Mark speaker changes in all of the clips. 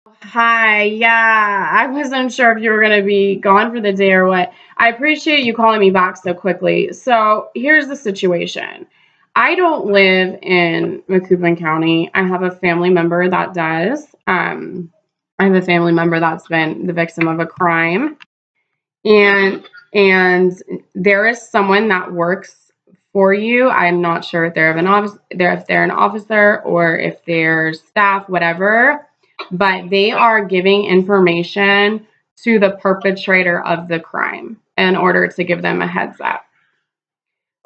Speaker 1: Hi, yeah, I wasn't sure if you were going to be gone for the day or what. I appreciate you calling me back so quickly. So, here's the situation. I don't live in Macoupin County. I have a family member that does. I have a family member that's been the victim of a crime, and there is someone that works for you. I'm not sure if they're an officer or if they're staff, whatever, but they are giving information to the perpetrator of the crime in order to give them a heads up.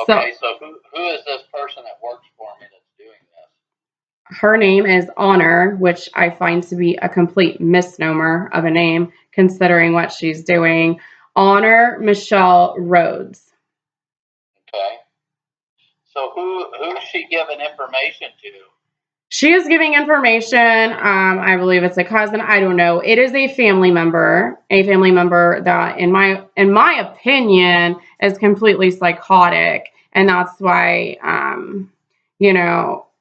Speaker 2: Okay, so who is this person that works for me that's doing this?
Speaker 1: Her name is Honor, which I find to be a complete misnomer of a name considering what she's doing. Honor Michelle Rhodes.
Speaker 2: Okay. So who's she giving information to?
Speaker 1: She is giving information. I believe it's a cousin. I don't know. It is a family member that, in my opinion, is completely psychotic, and that's why,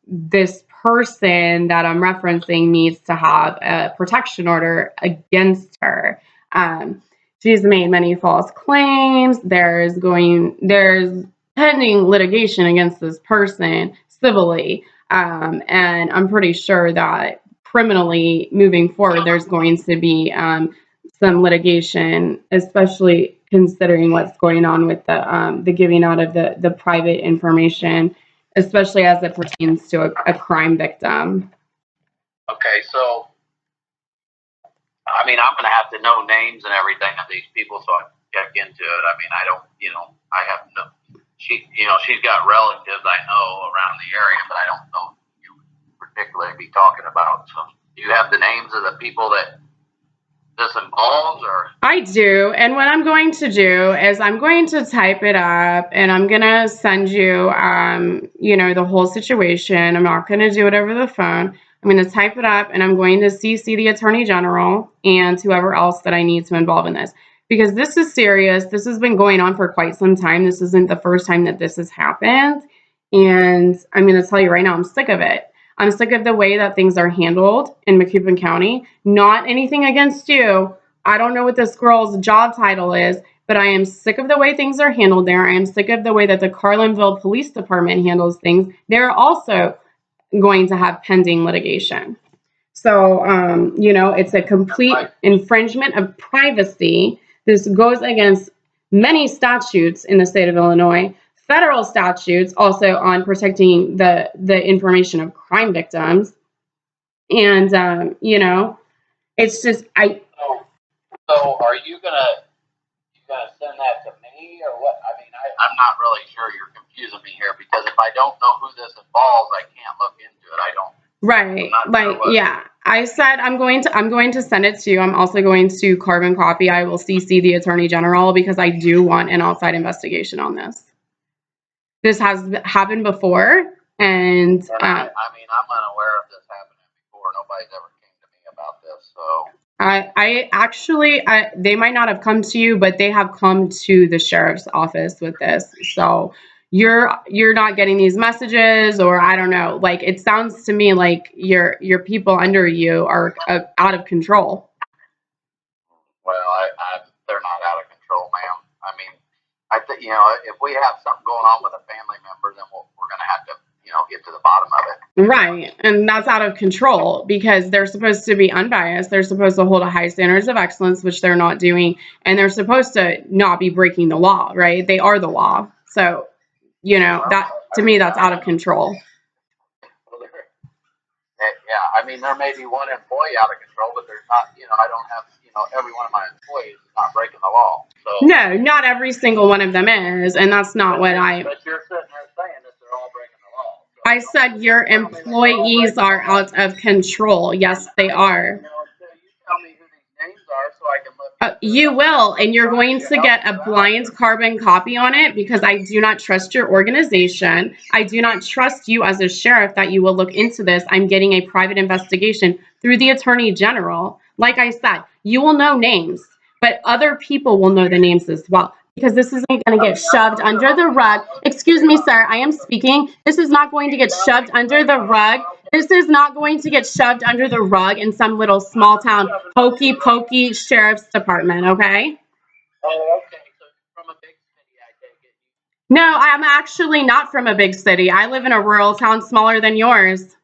Speaker 1: this person that I'm referencing needs to have a protection order against her. She's made many false claims. There's pending litigation against this person civilly. And I'm pretty sure that criminally moving forward, there's going to be some litigation, especially considering what's going on with the giving out of the private information, especially as it pertains to a crime victim.
Speaker 2: Okay, so I mean, I'm gonna have to know names and everything of these people so I can check into it. I mean, I don't, I have no. She's got relatives I know around the area, but I don't know who you particularly be talking about. So, do you have the names of the people that this involves, or?
Speaker 1: I do, and what I'm going to do is I'm going to type it up, and I'm gonna send you, the whole situation. I'm not gonna do it over the phone. I'm gonna type it up, and I'm going to CC the Attorney General and whoever else that I need to involve in this, because this is serious. This has been going on for quite some time. This isn't the first time that this has happened, and I'm gonna tell you right now, I'm sick of it. I'm sick of the way that things are handled in Macoupin County. Not anything against you. I don't know what this girl's job title is, but I am sick of the way things are handled there. I am sick of the way that the Carlinville Police Department handles things. They're also going to have pending litigation. So, it's a complete infringement of privacy. This goes against many statutes in the state of Illinois, federal statutes also on protecting the information of crime victims. And, it's just,
Speaker 2: So are you gonna send that to me or what? I mean, I'm not really sure. You're confusing me here because if I don't know who this involves, I can't look into it. I don't.
Speaker 1: right, like,
Speaker 2: Sure.
Speaker 1: yeah. I said I'm going to send it to you. I'm also going to carbon copy. I will CC the Attorney General because I do want an outside investigation on this. This has happened before, and
Speaker 2: I mean, I'm unaware of this happening before. Nobody's ever came to me about this, so.
Speaker 1: they might not have come to you, but they have come to the sheriff's office with this. So you're not getting these messages, or I don't know. Like, it sounds to me like your people under you are out of control.
Speaker 2: Well, they're not out of control, ma'am. I mean, I think if we have something going on with a family member, then we're going to have to get to the bottom of it.
Speaker 1: Right, and that's out of control because they're supposed to be unbiased. They're supposed to hold a high standards of excellence, which they're not doing, and they're supposed to not be breaking the law. Right? They are the law. So, that to me, that's out of control.
Speaker 2: Yeah, I mean, there may be one employee out of control, but there's not. I don't have. Every one of my employees is not breaking the law. So
Speaker 1: no, not every single one of them is, and that's not what I.
Speaker 2: But you're sitting there saying that they're all breaking the law. So
Speaker 1: I said your employees are out of control. Yes, they are.
Speaker 2: You tell me who these names are so I can look.
Speaker 1: You will, and you're going to get a blind carbon copy on it because I do not trust your organization. I do not trust you as a sheriff that you will look into this. I'm getting a private investigation through the Attorney General. Like I said, you will know names, but other people will know the names as well. Because this isn't going to get shoved under the rug. Excuse me, sir, I am speaking. This is not going to get shoved under the rug This is not going to get shoved under the rug in some little small town hokey pokey sheriff's department, okay?
Speaker 2: Oh, okay. So from a big city, I take it.
Speaker 1: No, I'm actually not from a big city. I live in a rural town smaller than yours,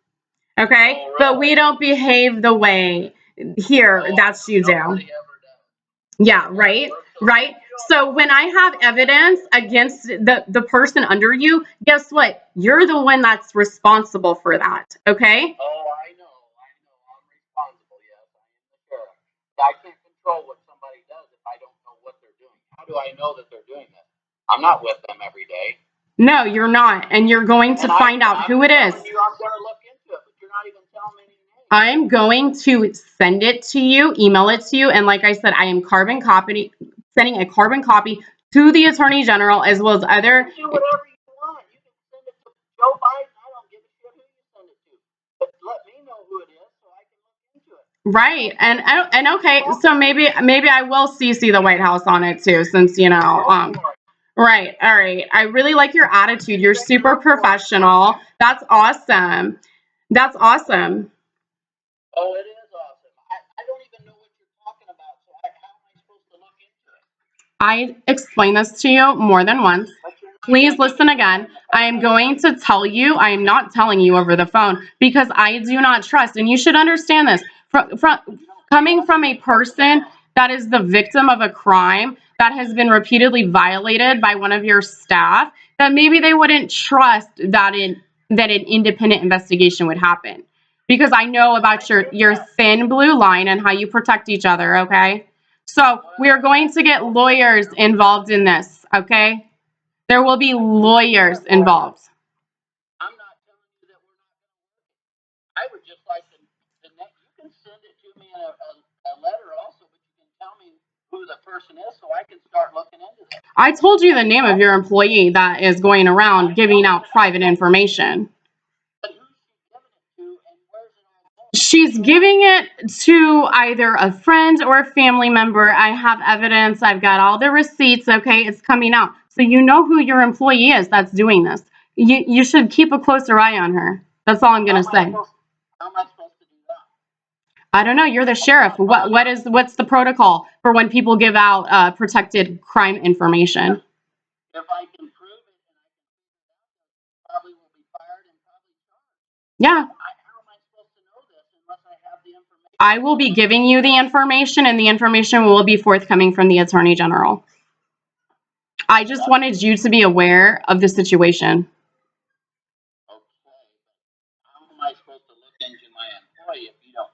Speaker 1: okay?
Speaker 2: Oh,
Speaker 1: But we
Speaker 2: really?
Speaker 1: don't behave the way here
Speaker 2: Oh,
Speaker 1: that you do.
Speaker 2: nobody ever does.
Speaker 1: Yeah, right? Right? So when I have evidence against the person under you, guess what? You're the one that's responsible for that, okay?
Speaker 2: Oh, I know. I'm responsible. Yes, I am the sheriff. I can't control what somebody does if I don't know what they're doing. How do I know that they're doing this? I'm not with them every day.
Speaker 1: No, you're not, and you're going to find out who it is.
Speaker 2: I'm going to look into it, but you're not even telling me any names.
Speaker 1: I'm going to send it to you, email it to you, and like I said, I am sending a carbon copy to the Attorney General as well as other.
Speaker 2: You do whatever you want. You can send it to Joe Biden. I don't give a shit who you send it to, but let me know who it is so I can look into it.
Speaker 1: Right, and okay, so maybe I will CC the White House on it too, since Right, all right. I really like your attitude. You're super professional. That's awesome. That's awesome.
Speaker 2: Oh, it is awesome. I don't even know what you're talking about, so how am I supposed to look into it?
Speaker 1: I explained this to you more than once. Please listen again. I am going to tell you, I am not telling you over the phone because I do not trust, and you should understand this. Coming from a person that is the victim of a crime that has been repeatedly violated by one of your staff, that maybe they wouldn't trust that an independent investigation would happen. Because I know about your thin blue line and how you protect each other, okay? So we are going to get lawyers involved in this, okay? There will be lawyers involved.
Speaker 2: I'm not telling you that we're not going to work it. I would just like to you can send it to me in a letter also, but you can tell me who the person is so I can start looking into this.
Speaker 1: I told you the name of your employee that is going around giving out private information.
Speaker 2: But who's she giving it to and where's it all going?
Speaker 1: She's giving it to either a friend or a family member. I have evidence. I've got all the receipts, okay? It's coming out. So you know who your employee is that's doing this. You should keep a closer eye on her. That's all I'm going to say.
Speaker 2: How am I supposed to do that?
Speaker 1: I don't know. You're the sheriff. What's the protocol for when people give out protected crime information?
Speaker 2: If I can prove it and I can prove it out, probably will be fired and probably charged.
Speaker 1: Yeah.
Speaker 2: How am I supposed to know this unless I have the information?
Speaker 1: I will be giving you the information, and the information will be forthcoming from the Attorney General. I just wanted you to be aware of the situation.
Speaker 2: Okay. How am I supposed to look into my employee if you don't?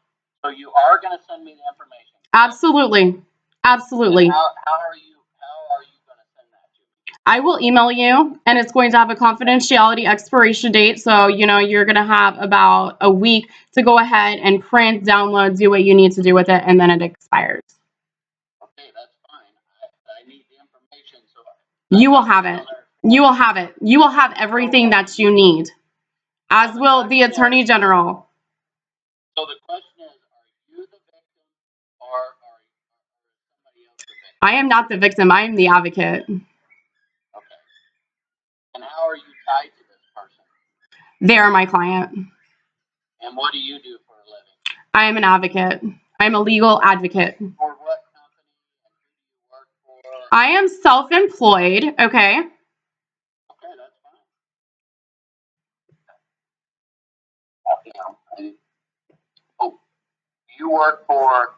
Speaker 2: So you are going to send me the information?
Speaker 1: Absolutely. Absolutely.
Speaker 2: How are you going to send that to me?
Speaker 1: I will email you, and it's going to have a confidentiality expiration date. So, you're going to have about a week to go ahead and print, download, do what you need to do with it, and then it expires.
Speaker 2: Okay, that's fine. I need the information. So
Speaker 1: you will have it. You will have it. You will have everything that you need, as will the Attorney General.
Speaker 2: So the question is, are you the victim or are somebody else the victim?
Speaker 1: I am not the victim. I am the advocate.
Speaker 2: Okay. And how are you tied to this person?
Speaker 1: They are my client.
Speaker 2: And what do you do for a living?
Speaker 1: I am an advocate. I'm a legal advocate.
Speaker 2: For what company and who do you work for?
Speaker 1: I am self-employed, okay?
Speaker 2: Okay, that's fine. You work for,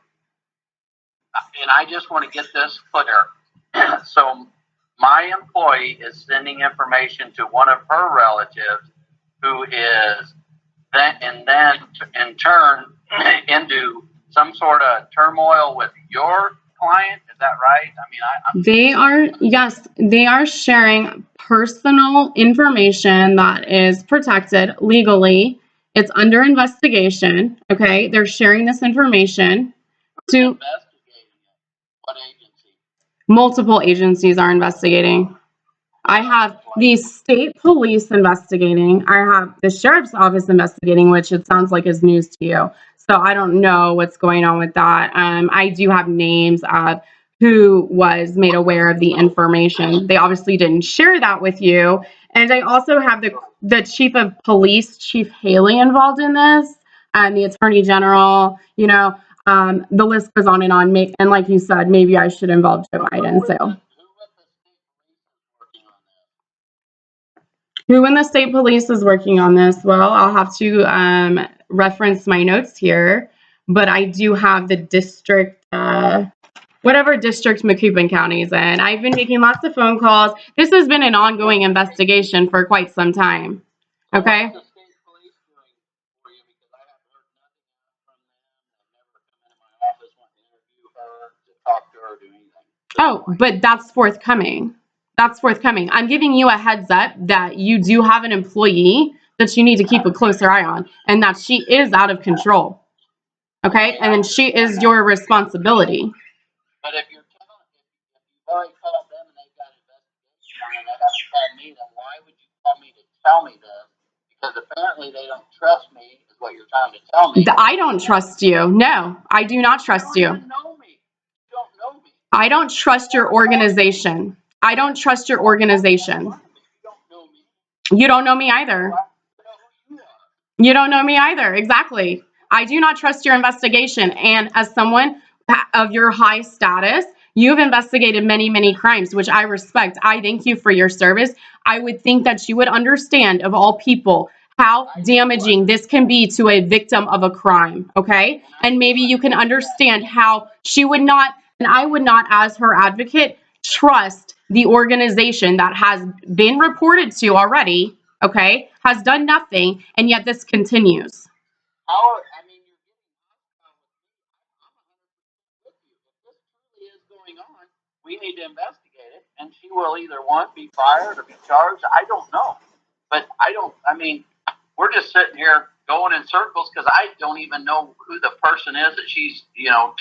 Speaker 2: and I just want to get this clear. So my employee is sending information to one of her relatives who is then in turn into some sort of turmoil with your client. Is that right? I mean,
Speaker 1: they are sharing personal information that is protected legally. It's under investigation, okay? They're sharing this information to
Speaker 2: investigating it. What agency?
Speaker 1: Multiple agencies are investigating. I have the state police investigating. I have the sheriff's office investigating, which it sounds like is news to you. So I don't know what's going on with that. I do have names of who was made aware of the information. They obviously didn't share that with you, And I also have the chief of police, Chief Haley, involved in this, and the attorney general. The list goes on and on. And like you said, maybe I should involve Joe Biden. So, who in the state police is working on this? Well, I'll have to reference my notes here, but I do have the district. Whatever district Macoupin County is in. I've been making lots of phone calls. This has been an ongoing investigation for quite some time. Okay?
Speaker 2: What's the state police doing for you? Because I haven't heard nothing from them. They've never come into my office, want to interview her, to talk to her, or do anything.
Speaker 1: Oh, but that's forthcoming. That's forthcoming. I'm giving you a heads up that you do have an employee that you need to keep a closer eye on, and that she is out of control. Okay? And then she is your responsibility.
Speaker 2: But if you're telling, if you've already called them and they've got an investigation on it, they haven't called me, then why would you call me to tell me this? Because apparently they don't trust me, is what you're trying to tell me.
Speaker 1: I don't trust you. No, I do not trust you.
Speaker 2: You don't even know me. You don't know me.
Speaker 1: I don't trust your organization. I don't trust your organization.
Speaker 2: You don't know me.
Speaker 1: You don't know me either.
Speaker 2: I don't know who you are.
Speaker 1: You don't know me either. Exactly. I do not trust your investigation. And as someone of your high status, you've investigated many, many crimes, which I respect. I thank you for your service. I would think that you would understand, of all people, how damaging this can be to a victim of a crime, okay? And maybe you can understand how she would not, and I would not, as her advocate, trust the organization that has been reported to already, okay, has done nothing, and yet this continues.
Speaker 2: Howard, I mean, you're getting hostile with me. I'm 100% with you. If this truly is going on, we need to investigate it, and she will either, one, be fired or be charged. I don't know. But I mean, we're just sitting here going in circles because I don't even know who the person is that she's,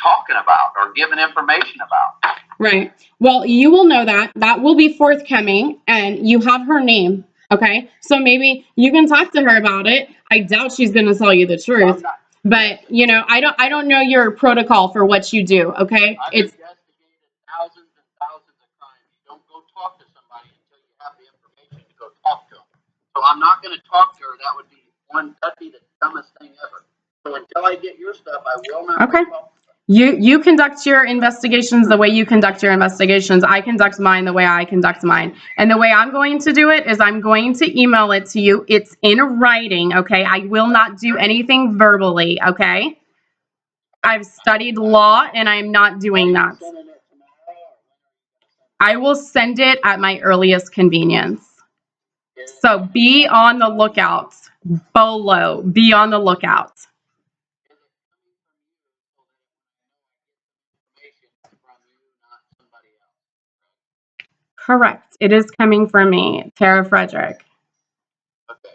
Speaker 2: talking about or giving information about.
Speaker 1: Right. Well, you will know that. That will be forthcoming, and you have her name. Okay. So maybe you can talk to her about it. I doubt she's going to tell you the truth. But, I don't know your protocol for what you do. Okay.
Speaker 2: I've investigated thousands and thousands of crimes. You don't go talk to somebody until you have the information to go talk to them. So I'm not going to talk to her. That'd be the dumbest thing ever. So until I get your stuff, I will not.
Speaker 1: Okay. You conduct your investigations the way you conduct your investigations. I conduct mine the way I conduct mine. And the way I'm going to do it is I'm going to email it to you. It's in writing, okay? I will not do anything verbally, okay? I've studied law, and I'm not doing that. I will send it at my earliest convenience. So be on the lookout. Bolo, be on the lookout. Correct. It is coming from me, Tara Frederick.
Speaker 2: Okay.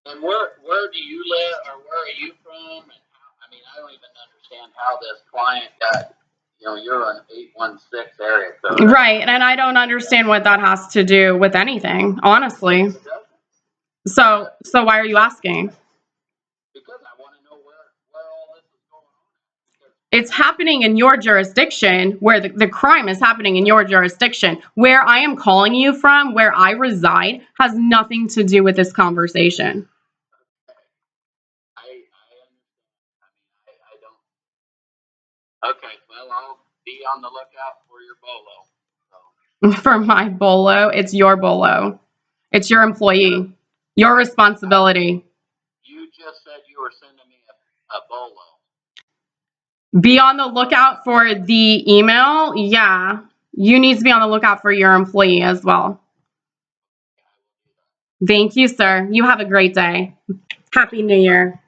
Speaker 2: And where do you live, or where are you from? And I don't even understand how this client got, you're an 816 area code.
Speaker 1: Right, and I don't understand what that has to do with anything, honestly. So why are you asking?
Speaker 2: Because I want to know where all this is going on.
Speaker 1: It's happening in your jurisdiction, where the crime is happening in your jurisdiction. Where I am calling you from, where I reside, has nothing to do with this conversation.
Speaker 2: I understand. I don't. Okay, well, I'll be on the lookout for your bolo. So.
Speaker 1: For my bolo? It's your bolo. It's your employee. Your responsibility.
Speaker 2: You just said you were sending me a bolo.
Speaker 1: Be on the lookout for the email. Yeah. You need to be on the lookout for your employee as well. Thank you, sir. You have a great day. Happy New Year.